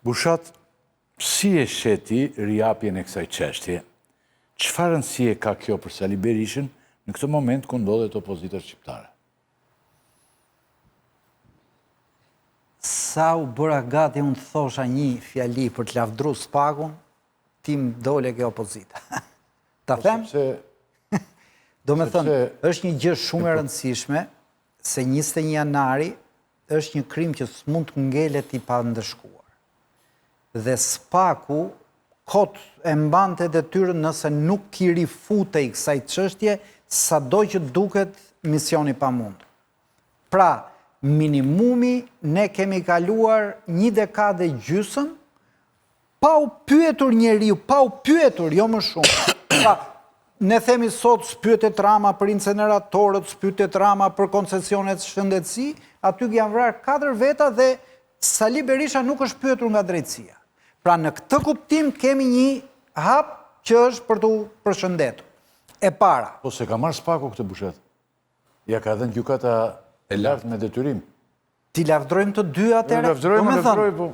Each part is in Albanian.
Bushat, si e sheti rijapjen e kësaj çështje? Çfarë rëndësie ka kjo për Sali Berishën në këtë moment ku ndodhet opozita shqiptare? Sa u bëra gati unë të thosha një fjali për të lavdru Spakun, tim dole kjo opozita. Ta them? Do me thënë, është një gjë shumë e rëndësishme se 21 janari është një krim që s'mund të ngelet i pa ndëshkuar. Dhe Spaku kot e mbante detyrën nëse nuk ki rifutej kësaj çështje, sado që duket misioni pamundur. Pra, minimumi ne kemi kaluar 1 dekadë gjysmë pa u pyetur njeriu, pa u pyetur, jo më shumë. Pra, ne themi sot s'pyetet Rama për inceneratorët, s'pyetet Rama për koncesionet shëndetësi, aty janë vrarë 4 veta dhe Sali Berisha nuk është pyetur nga drejtësia. Pra në këtë kuptim kemi një hap që është për të përshëndetur. E para. Po se ka marrë Spaku këtë bushet? Ja ka dhënë gjykata e lartë me detyrim? Ti lavdrojmë të dy atëre? Lavdroj, po.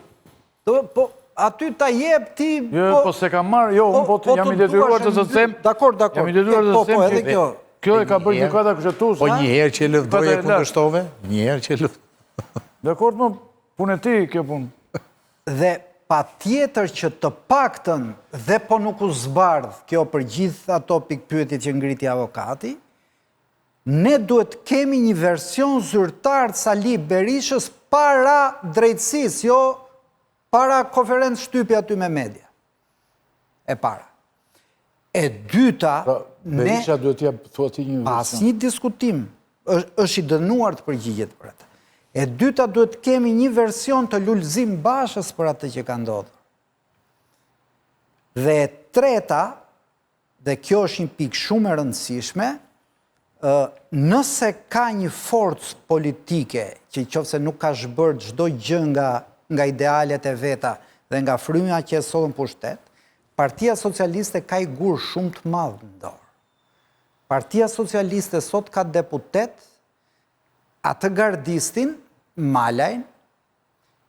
Po, aty ta jep ti... Jo, po se ka marrë, jo, unë po jam i detyruar të zësem... Dakor. Jam i detyruar të zësem që... Kjo e ka bërë gjykata kushtetuese. Po njëherë që lëvdoj e kundërshtove? Njëherë që lëvdoj... Dakor, më punë e ti kjo punë. Dhe pa tjetër që të paktën dhe po nuk u zbardh kjo për gjithë ato pikpyetje që ngriti avokati, ne duhet kemi një version zyrtar të Sali Berishës para drejtësisë, jo para konferencë shtypje aty me media. E para. E dyta, Berisha duhet t'ja thua ti një version. Pas një diskutim, është i dënuar të përgjigjet për atë. E dyta duhet kemi një version të Lulzim Bashës për atë që ka ndodhur. Dhe e treta, dhe kjo është një pikë shumë e rëndësishme, nëse ka një forcë politike që qofse nuk ka zhbërë çdo gjë nga idealet e veta dhe nga frymja që e solën pushtet, Partia Socialiste ka i gur shumë të madh në dorë. Partia Socialiste sot ka deputet atë gardistin, Malajn,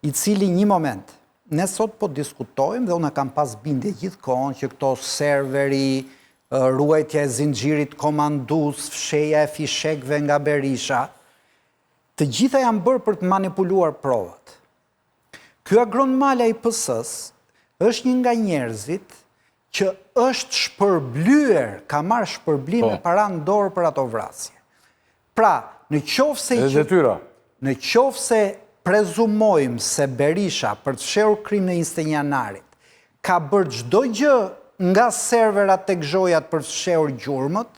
i cili një moment, ne sot po diskutojmë dhe unë kam pas bindje gjithkohon që këto serveri, ruajtja e zinxhirit komandus, fsheja e fishekve nga Berisha, të gjitha janë bërë për të manipuluar provat. Ky Agron Malaj i PS-s është një nga njerëzit që është shpërblyer, ka marrë shpërblime para në dorë për ato vrasje. Pra, në qoftë se prezumojmë se Berisha për të fshehur krimin e 21 janarit ka bërë çdo gjë nga serverat tek zhojat për të fshehur gjurmët,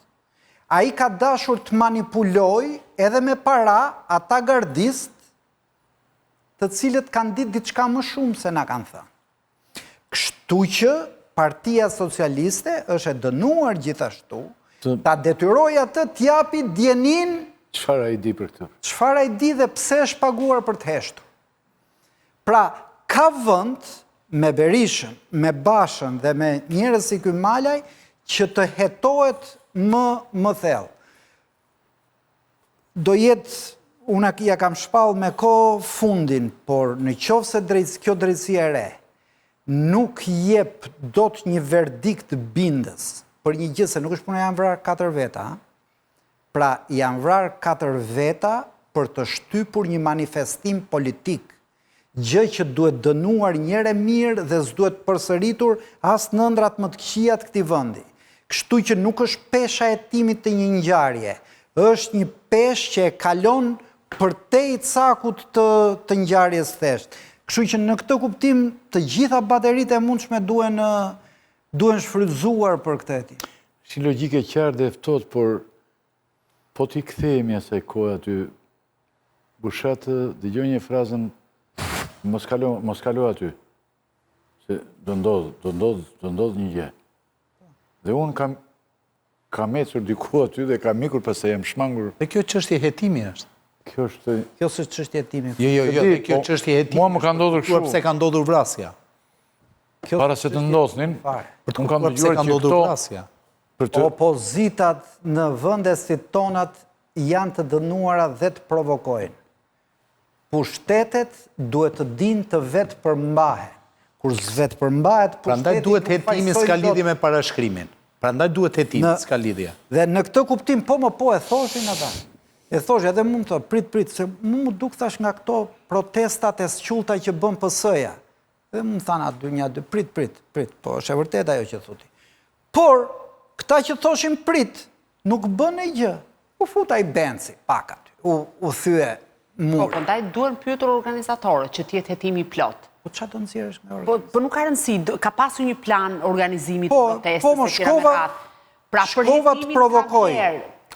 ai ka dashur të manipulojë edhe me para ata gardist të cilët kanë ditë diçka më shumë se na kanë thënë. Kështu që Partia Socialiste është e dënuar gjithashtu ta detyrojë atë t'japi djenin. Çfarë ai di për këtë? Çfarë ai di dhe pse është paguar për të heshtur. Pra, ka vend me Berishën, me Bashën dhe me njerëz si ky Malaj që të hetohet më thellë. Do jetë, unë ja kam shpallë me kohë fundin, por në qoftë se kjo drejtësi e re nuk jep dot një verdikt bindës për një gjë se nuk është puna janë vrarë 4 veta, pra janë vrarë 4 veta për të shtypur një manifestim politik, gjë që duhet dënuar njëre mirë dhe s'duhet përsëritur as në ëndrat më të këqija të këtij vendi. Kështu që nuk është pesha e timit të një ngjarje, është një peshë që e kalon përtej cakut të ngjarjes thjesht. Kështu që në këtë kuptim të gjitha bateritë e mundshme duhen shfrytzuar për këtë eti. Si logjike qartë dhe ftohtë, por po t'i kthehemi asaj kohe aty, Bushat dëgjoj një frazën mos kalo aty. Se do ndodh një gjë. Dhe unë kam ecur diku aty dhe kam ikur pastaj jam shmangur. Dhe kjo çështje hetimi është. Kjo është çështje hetimi. Jo, kjo çështje hetimi. Mua më ka ndodhur kështu. Pse ka ndodhur vrasja? Para se të ndodhnin, unë kam dëgjuar që këto opozitat në vende si tonat janë të dënuara dhe të provokojnë. Pushtetet duhet të dinë të vetë përmbahen. kur zvet përmbahet pushteti... Prandaj duhet hetimi s'ka lidhje me parashkrimin. Prandaj duhet hetimi s'ka lidhje. Dhe në këtë kuptim, po e thoshin ata. E thoshin, edhe mund të prit, se mu duk thash nga këto protestat e squlta që bën PS-ja. Dhe mu thana dy, prit, po është e vërtet ajo që thuti. Por, këta që thoshin prit, nuk bën e gjë. U futa i benci, pak aty, u thye mur. Po, ndaj duhen pyetur organizatorët që t'jetë hetimi plot. Po qa të nëzirësh me organizim? Po nuk ka rëndësi, ka pasu një plan organizimit të protestës. Po, shkova të provokoj.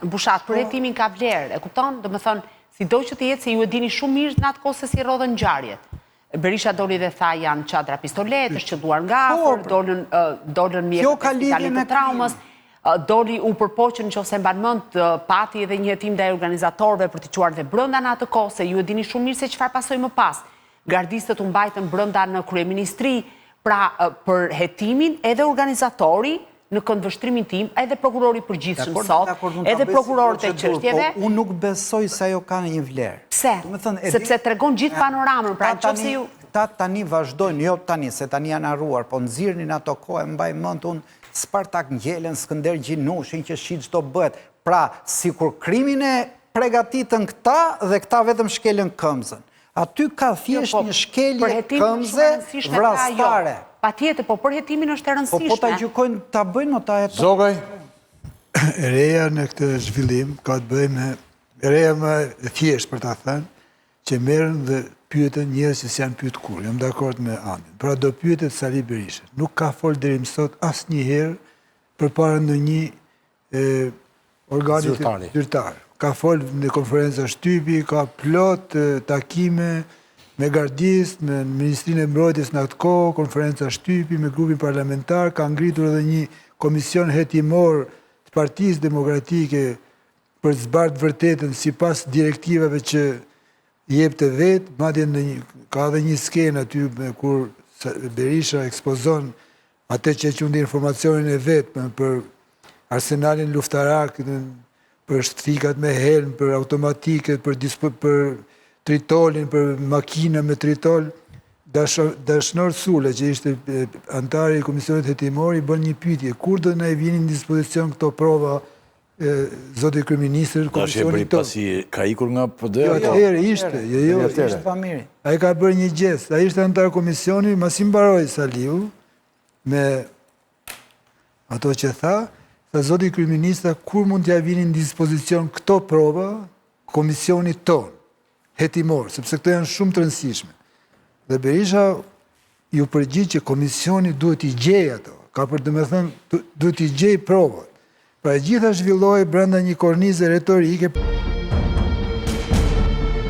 Bushat, për hetimin ka vlerë, e kupton? Dhe më thonë, si do që të jetë, se ju e dini shumë mirë në atë kohë se si rodhen ngjarjet. Berisha doli dhe tha janë qadra pistoletës, që duar nga afër, dolën mjekët e spitalit të traumës, doli u përpoqën që ose mban mend pati edhe një hetim ndaj organizatorëve për të quar dhe brenda në atë kohë, se ju e dini shumë mirë se çfarë pasoi më pas. Gardistët u mbajtën brenda në kryeministri, pra për hetimin edhe organizatori në këndvështrimin tim, edhe prokurori përgjithshëm sot, edhe prokurorët e çështjeve. Unë nuk besoj se ajo ka një vlerë. Pse? Sepse tregon gjithë panoramën, pra nëse ju ta tani vazhdojnë, jo tani, se tani janë harruar, po nxirrnin ato kohë, mbaj mend unë Spartak Ngjelen, Skënder Gjinushin që shit çdo bëhet. Pra, sikur krimin e përgatitën këta dhe këta vetëm shkelën këmbën. Aty ka thjesht një shkelje këmbëze vrastare. Patjetër, po për hetimin është e rëndësishme. Po ta gjykojnë, ta bëjnë, ta e Zogaj. E reja në këtë zhvillim ka të bëjë me reja më thjesht për ta thënë, që merren dhe pyeten njerëz që s'janë pyet kur. Jam dakord me Andin. Pra do pyetet Sali Berisha. Nuk ka fol deri më sot asnjëherë përpara ndonjë organi zyrtar. Ka fol në konferenca shtypi, ka plot takime me gardist, me Ministrinë e Mbrojtjes në atë kohë, konferenca shtypi me grupin parlamentar, ka ngritur edhe një komision hetimor të Partisë Demokratike për të zbardhur vërtetën sipas direktivave që jepte vetë, madje ka edhe një skenë aty kur Berisha ekspozon atë që qundi informacionin e vetë për arsenalin luftarak, për shtrikat me helm, për automatiket, për tritolin, për makina me tritol. Dashnor Sule, që ishte antari i Komisionit Hetimor, i bën një pyetje, kur do na i vinin në dispozicion këto prova zoti kryeministër komisionit tonë? Pasi ka ikur nga PD? Jo, atëherë ishte, ishte famiri. Ai ka bërë një gjest, ai ishte antar komisioni, masi mbaroi Saliu me ato që tha zoti kryeministër, kur mund t'ja vinin në dispozicion këto prova komisionit tonë, hetimor, sepse këto janë shumë të rëndësishme. Dhe Berisha ju përgjigj që komisioni duhet i gjej ato, ka për të me thënë, duhet i gjej provat. Pra e gjitha zhvilloi brenda një kornize retorike.